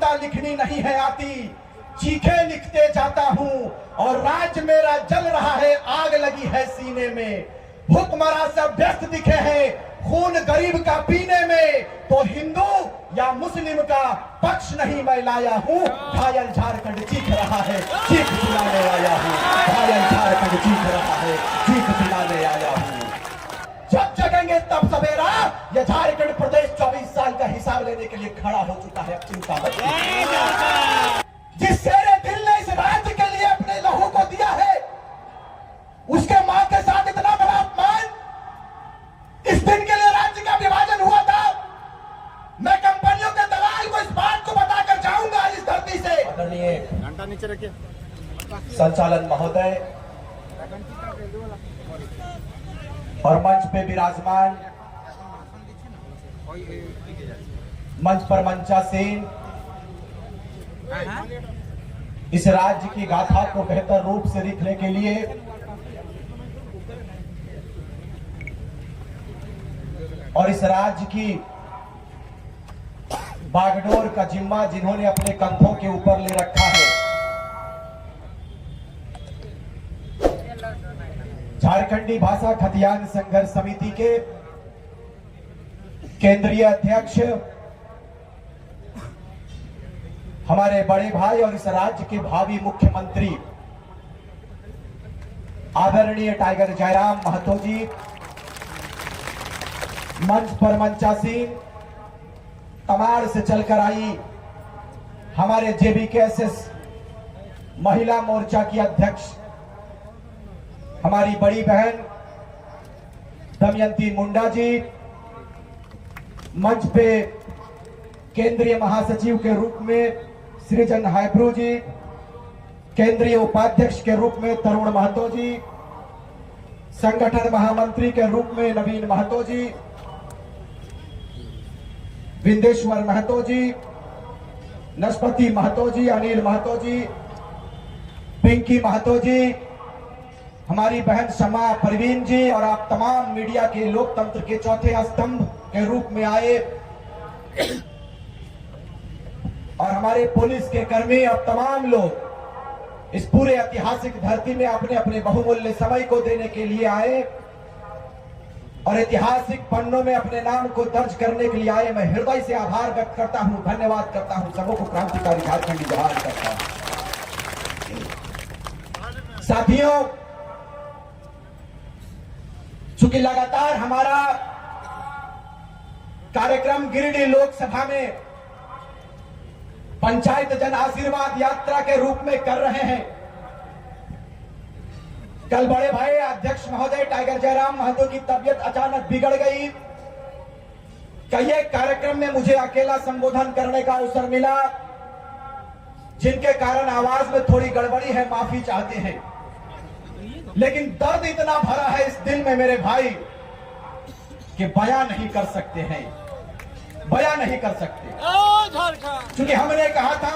कविता लिखनी नहीं है आती, चीखे लिखते जाता हूँ और राज्य मेरा जल रहा है, आग लगी है सीने में। भूखमरा सब व्यस्त दिखे हैं खून गरीब का पीने में, तो हिंदू या मुस्लिम का पक्ष नहीं मैं लाया हूँ। घायल झारखंड चीख रहा है, चीख दिलाने आया हूँ। घायल झारखंड चीख रहा है, चीख दिलाने आया हूँ। जब जगेंगे तब सवेरा, यह झारखंड प्रदेश 24 साल का हिसाब लेने के लिए खड़ा हो चुका है। अब चिंता मत। जिस शेरे दिल ने इस राज्य के लिए अपने लहू को दिया है, उसके मां के साथ इतना बड़ा अपमान। इस दिन के लिए राज्य का विभाजन हुआ था। मैं कंपनियों के दलाल को इस बात को बताकर जाऊंगा इस धरती से। आदरणीय घंटा नीचे रखिए। संचालन महोदय और मंच पे विराजमान मंच पर मंचासीन, इस राज्य की गाथा को बेहतर रूप से लिखने के लिए और इस राज्य की बागडोर का जिम्मा जिन्होंने अपने कंधों के ऊपर ले रखा है, झारखंडी भाषा खतियान संघर्ष समिति के केंद्रीय अध्यक्ष, हमारे बड़े भाई और इस राज्य के भावी मुख्यमंत्री आदरणीय टाइगर जयराम महतो जी, मंच पर मंचासीन, तमाड़ से चलकर आई हमारे जेबीकेएसएस महिला मोर्चा की अध्यक्ष हमारी बड़ी बहन दमयंती मुंडा जी, मंच पे केंद्रीय महासचिव के रूप में सृजन हाइब्रू जी, केंद्रीय उपाध्यक्ष के रूप में तरुण महतो जी, संगठन महामंत्री के रूप में नवीन महतो जी, विंदेश्वर महतो जी, नस्पति महतो जी, अनिल महतो जी, पिंकी महतो जी, हमारी बहन शमा परवीन जी और आप तमाम मीडिया के लोकतंत्र के चौथे स्तंभ के रूप में आए और हमारे पुलिस के कर्मी और तमाम लोग इस पूरे ऐतिहासिक धरती में अपने अपने बहुमूल्य समय को देने के लिए आए और ऐतिहासिक पन्नों में अपने नाम को दर्ज करने के लिए आए। मैं हृदय से आभार व्यक्त करता हूं, धन्यवाद करता हूं, सबों को क्रांतिकारी झारखंडी जोहार करता हूं। साथियों, चूंकि लगातार हमारा कार्यक्रम गिरिडीह लोकसभा में पंचायत जन आशीर्वाद यात्रा के रूप में कर रहे हैं, कल बड़े भाई अध्यक्ष महोदय टाइगर जयराम महतो की तबीयत अचानक बिगड़ गई। कई कार्यक्रम में मुझे अकेला संबोधन करने का अवसर मिला, जिनके कारण आवाज में थोड़ी गड़बड़ी है, माफी चाहते हैं। लेकिन दर्द इतना भरा है इस दिल में मेरे भाई कि बयां नहीं कर सकते हैं, बयां नहीं कर सकते। क्योंकि हमने कहा था,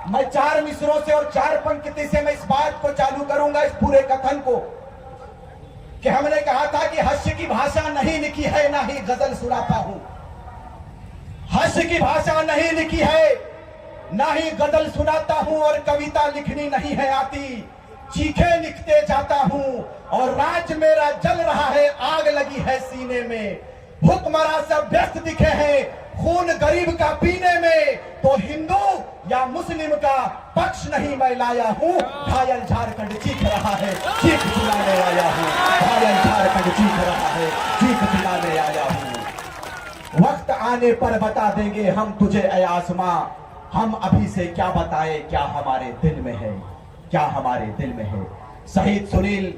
मैं 4 मिसरों से और 4 पंक्ति से मैं इस बात को चालू करूंगा, इस पूरे कथन को, कि हमने कहा था कि हास्य की भाषा नहीं लिखी है, ना ही गजल सुनाता हूं। हास्य की भाषा नहीं लिखी है, ना ही गजल सुनाता हूं और कविता लिखनी नहीं है आती, चीखे लिखते जाता हूं और राज्य मेरा जल रहा है, आग लगी है सीने में। भूखमरा सब व्यस्त दिखे हैं खून गरीब का पीने में, तो हिंदू या मुस्लिम का पक्ष नहीं मैं लाया हूं। घायल झारखंड चीख रहा है, चीख दिलाने आया हूं। घायल झारखंड चीख रहा है, चीख दिलाने आया हूं। वक्त आने पर बता देंगे हम तुझे ऐ आसमां, हम अभी से क्या बताएं क्या हमारे दिल में है, क्या हमारे दिल में है। शहीद सुनील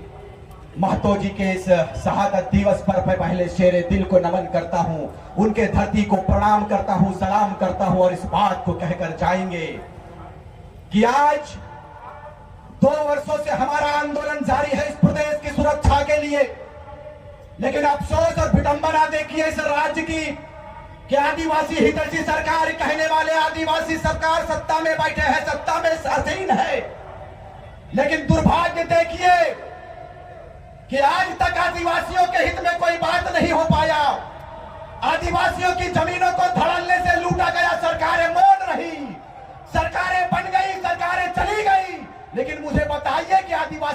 महतो जी के इस शहादत दिवस पर मैं पहले शेरे दिल को नमन करता हूं, उनके धरती को प्रणाम करता हूं, सलाम करता हूं और इस बात को कहकर जाएंगे कि आज 2 वर्षों से हमारा आंदोलन जारी है इस प्रदेश की सुरक्षा के लिए। लेकिन अफसोस और विडंबना देखिए इस राज्य की कि आदिवासी हितैषी सरकार कहने वाले आदिवासी सरकार सत्ता में बैठे हैं, सत्ता में आसीन है, लेकिन दुर्भाग्य देखिए कि आज तक आदिवासियों के हित में कोई बात नहीं हो पाया। आदिवासियों की जमीनों को धड़ल्ले से लूटा गया, सरकारें मौन रही।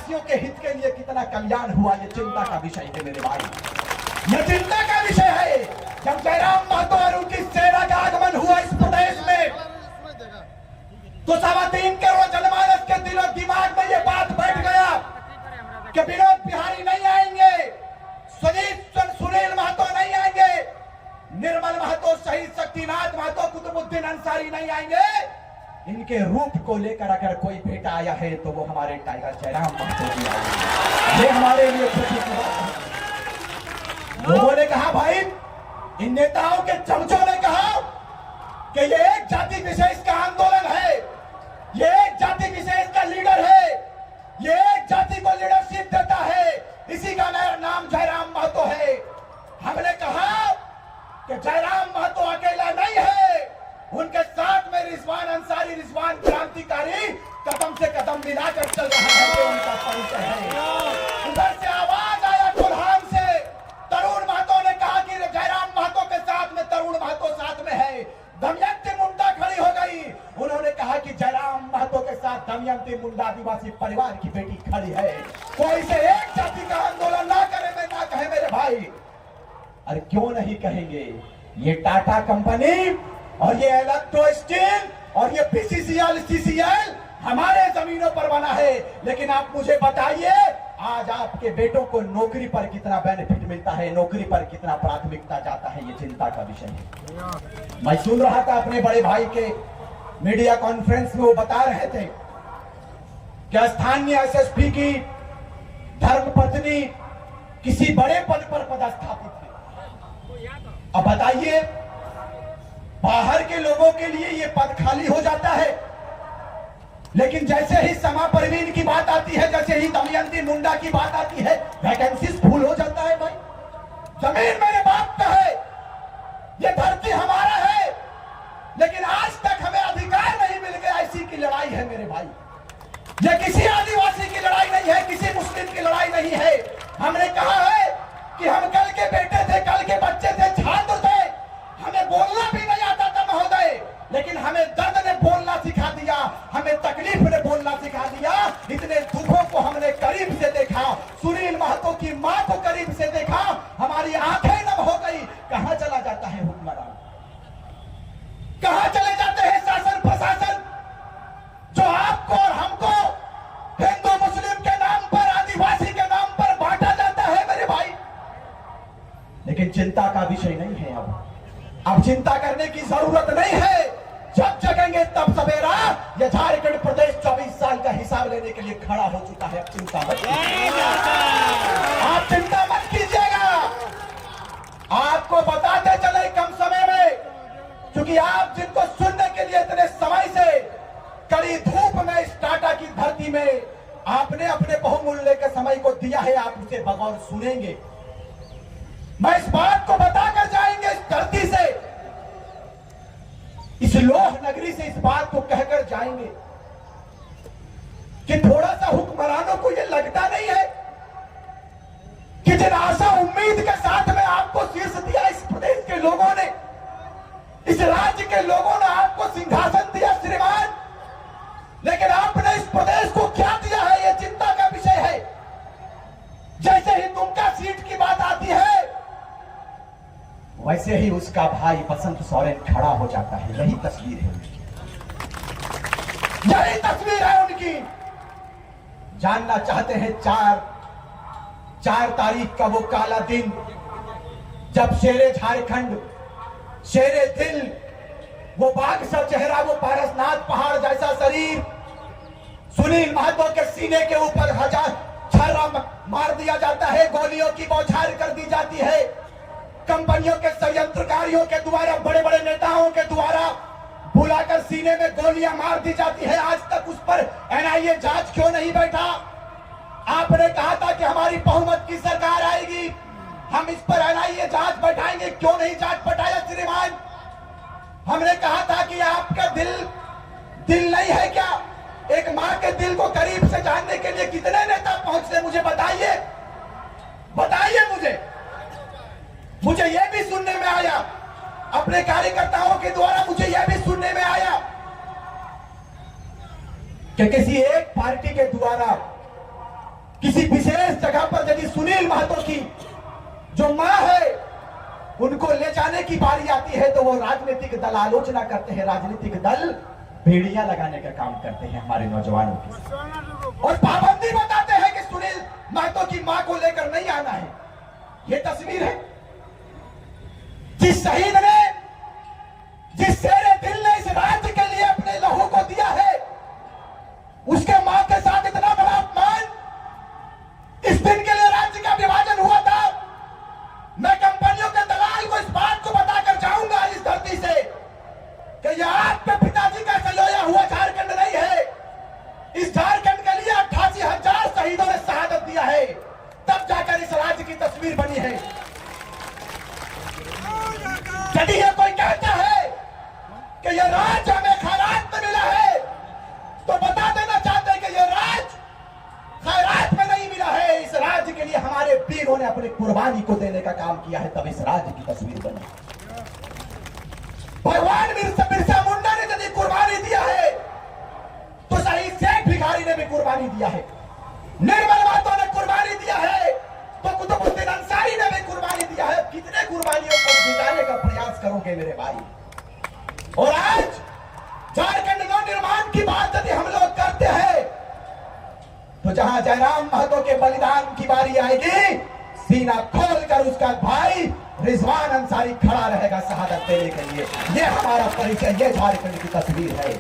आदिवासियों के हित के लिए कितना कल्याण हुआ, ये चिंता का विषय है मेरे भाई, ये चिंता का विषय है। जब जयराम महतो और उनकी सेना का आगमन हुआ इस प्रदेश में, तो 3.25 करोड़ जनमानस के दिलो दिमाग में ये बात बैठ गया कि विनोद बिहारी नहीं आएंगे, सुनील महतो नहीं आएंगे, निर्मल महतो, शहीद शक्तिनाथ महतो, कुतुबुद्दीन अंसारी नहीं आएंगे। इनके रूप को लेकर अगर कोई बेटा आया है तो वो हमारे टाइगर जयराम महतो जी आए। ये हमारे लिए खुशी की बात है। लोगों ने कहा भाई, इन नेताओं के चमचों ने कहा कि ये एक जाति विशेष का आंदोलन है, ये एक जाति विशेष का लीडर है, ये एक जाति को लीडरशिप देता है, इसी का नाम जयराम महतो है। हमने कहा कि जयराम महतो अकेला नहीं है, उनके साथ में रिजवान अंसारी, रिजवान क्रांतिकारी कदम से कदम मिलाकर चल रहा है, तो उनका परिचय है। उधर से आवाज आया कोल्हान से, तरुण महतो ने कहा कि जयराम महतो के साथ में तरुण महतो साथ में है। दमयंती मुंडा खड़ी हो गई, उन्होंने कहा कि जयराम महतो के साथ दमयंती मुंडा आदिवासी परिवार की बेटी खड़ी है। कोई से एक जाति का आंदोलन ना करे, मैं ना कहे मेरे भाई। अरे क्यों नहीं कहेंगे, ये टाटा कंपनी और ये इलेक्ट्रो स्टील और ये बीसीसीएल, सीसीएल हमारे जमीनों पर बना है। लेकिन आप मुझे बताइए, आज आपके बेटों को नौकरी पर कितना बेनिफिट मिलता है, नौकरी पर कितना प्राथमिकता जाता है, ये चिंता का विषय है। मैं सुन रहा था अपने बड़े भाई के मीडिया कॉन्फ्रेंस में, वो बता रहे थे कि स्थानीय एसएसपी की धर्मपत्नी किसी बड़े पद पर पदस्थापित है। अब बताइए, बाहर के लोगों के लिए ये पद खाली हो जाता है, लेकिन जैसे ही समा परवीन की बात आती है, जैसे ही दमयंती मुंडा की बात आती है, वैकेंसीज फुल हो जाता है। भाई, जमीन मेरे बाप का है, ये धरती हमारा है, लेकिन आज तक हमें अधिकार नहीं मिल गया। इसी की लड़ाई है मेरे भाई, ये किसी आदिवासी की लड़ाई नहीं है, किसी मुस्लिम की लड़ाई नहीं है। हमने कहा है कि हम कल के बेटे थे, कल के बच्चे थे, छात्र थे, हमें बोलना भी नहीं आता था महोदय, लेकिन हमें दर्द ने बोलना सिखा दिया, हमें तकलीफ ने बोलना सिखा दिया। इतने दुखों को हमने करीब से देखा, सुनील महतो की मां को करीब से देखा, हमारी आंखें नम हो गई। कहां चला जाता है हुक्मरान, कहां चले जाते हैं शासन प्रशासन, जो आपको और हमको हिंदू मुस्लिम के नाम पर, आदिवासी के नाम पर बांटा जाता है मेरे भाई। लेकिन चिंता का विषय नहीं है। अब चिंता करने की जरूरत नहीं है, जब जगेंगे तब सवेरा। ये झारखंड प्रदेश 24 साल का हिसाब लेने के लिए खड़ा हो चुका है। अब चिंता मत कीजिएगा, आप चिंता मत कीजिएगा। आपको बताते चले कम समय में, क्योंकि आप जिनको सुनने के लिए इतने समय से कड़ी धूप में इस टाटा की धरती में आपने अपने बहुमूल्य के समय को दिया है, आप उसे बगौर सुनेंगे। मैं इस बात को बताकर जाएंगे इस धरती से, इस लोह नगरी से इस बात को कहकर जाएंगे कि थोड़ा सा हुक्मरानों को यह लगता नहीं है कि जिन आशा उम्मीद के साथ में आपको शीर्ष दिया इस प्रदेश के लोगों ने, इस राज्य के लोगों ने आपको सिंहासन दिया श्रीमान, लेकिन आपने इस प्रदेश को क्या दिया है, यह चिंता का विषय है। जैसे ही दुमका सीट की बात आती है, वैसे ही उसका भाई बसंत सोरेन खड़ा हो जाता है। यही तस्वीर है उनकी, यही तस्वीर है उनकी। जानना चाहते हैं 4 तारीख का वो काला दिन, जब शेरे झारखंड, शेरे दिल, वो बाघ सा चेहरा, वो पारसनाथ पहाड़ जैसा शरीर, सुनील महतो के सीने के ऊपर 1000 छर्रा मार दिया जाता है, गोलियों की बौछार कर दी जाती है, कंपनियों के षड्यंत्रकारियों के द्वारा, बड़े बड़े नेताओं के द्वारा बुलाकर सीने में गोलियां मार दी जाती है। आज तक उस पर एनआईए जांच क्यों नहीं बैठा? आपने कहा था कि हमारी बहुमत की सरकार आएगी, हम इस पर एनआईए जांच बैठाएंगे, क्यों नहीं जांच बैठाया श्रीमान? हमने कहा था कि आपका दिल नहीं है क्या? एक मां के दिल को करीब से जानने के लिए कितने नेता पहुंचते, मुझे बताइए, बताइए मुझे यह भी सुनने में आया, अपने कार्यकर्ताओं के द्वारा मुझे यह भी सुनने में आया कि किसी एक पार्टी के द्वारा किसी विशेष जगह पर यदि सुनील महतो की जो मां है उनको ले जाने की बारी आती है तो वो राजनीतिक दल आलोचना करते हैं, राजनीतिक दल भेड़ियां लगाने का काम करते हैं हमारे नौजवानों की, और पाबंदी बताते हैं कि सुनील महतो की मां को लेकर नहीं आना है। ये तस्वीर है जिस शहीद ने, जिस शेरे दिल ने इस राज्य के लिए अपने लहू को दिया है, उसके मां के साथ इतना बड़ा अपमान। इस दिन के लिए राज्य का विभाजन हुआ था। मैं कंपनियों के दलाल को इस बात को बताकर जाऊंगा इस धरती से कि यह आपके पिताजी का सयोया हुआ झारखंड नहीं है। इस झारखंड के लिए 88,000 शहीदों ने शहादत दिया है, तब जाकर इस राज्य की तस्वीर बनी है। यदि यह कोई कहता है कि यह राज्य हमें खैरात में मिला है, तो बता देना चाहते हैं कि यह राज्य खैरात में नहीं मिला है। इस राज्य के लिए हमारे वीरों ने अपनी कुर्बानी को देने का काम किया है, तब इस राज्य की तस्वीर बनी। भगवान बिरसा मुंडा ने यदि कुर्बानी दिया है तो शहीद शेख भिखारी ने भी कुर्बानी दिया है, निर्मल महतो ने कुर्बानी दिया है, तो कुतुबुद्दीन अंसारी ने भी कुर्बानी दिया है। कितने कुर्बानियों को बिताने का प्रयास करोगे मेरे भाई? और आज झारखंड नवनिर्माण की बात यदि हम लोग करते हैं तो जहां जयराम महतो के बलिदान की बारी आएगी, सीना खोलकर उसका भाई रिजवान अंसारी खड़ा रहेगा शहादत देने के लिए। यह हमारा परिचय, यह झारखंड की तस्वीर है।